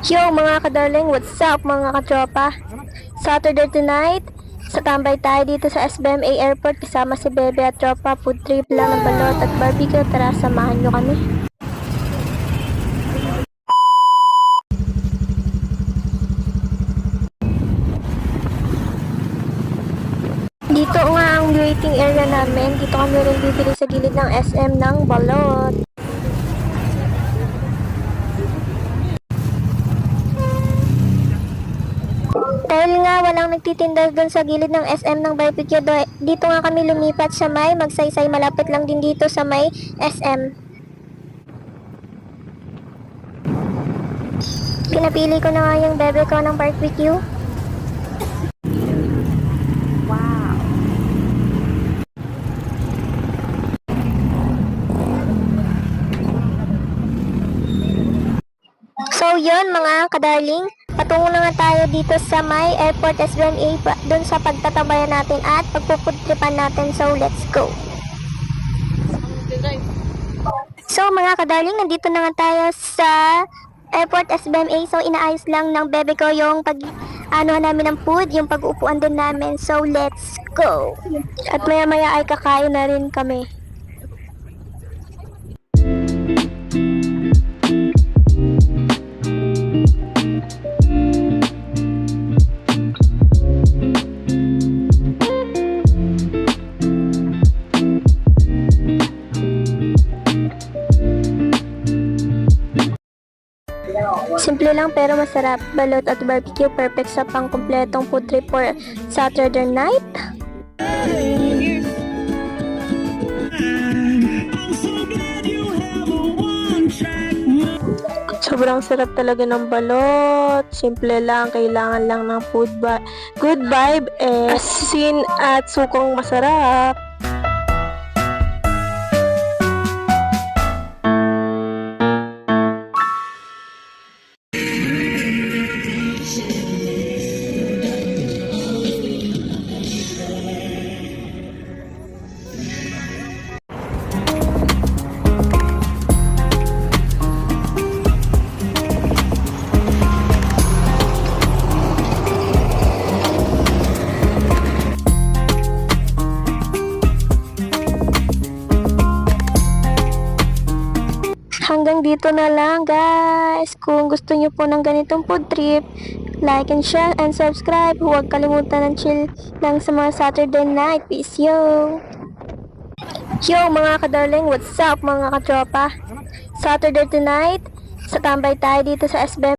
Yo mga kadarling, what's up mga katropa? Saturday tonight, sa tambay tayo dito sa SBMA Airport kasama si Bebe at tropa. Food trip lang ng balot at barbecue. Tara, samahan nyo kami. Dito nga ang waiting area namin. Dito kami rin bibili sa gilid ng SM ng balot. Dahil nga walang nagtitinda doon sa gilid ng SM ng barbecue, dito nga kami lumipat sa may Magsaysay. Malapit lang din dito sa may SM. Pinapili ko na nga yung bebe ko ng barbecue. Wow! So yun mga kadarling, patungo na nga tayo dito sa may airport SBMA doon sa pagtatabayan natin at pagpupudtripan natin. So let's go! So mga kadarling, nandito na nga tayo sa airport SBMA. So inaayos lang ng bebe ko yung namin ng food, yung pag-uupuan din namin. So let's go! At maya maya ay kakain na rin kami. Simple lang pero masarap. Balot at barbecue, perfect sa pangkumpletong food trip for Saturday night. Sobrang sarap talaga ng balot. Simple lang, kailangan lang ng good vibe, asin at sukong masarap. Hanggang dito na lang guys. Kung gusto nyo po ng ganitong food trip, like and share and subscribe. Huwag kalimutan ng chill lang sa mga Saturday night. Peace yo! Yo mga kadarling, what's up mga katropa? Saturday tonight, sa tambay tayo dito sa SBM.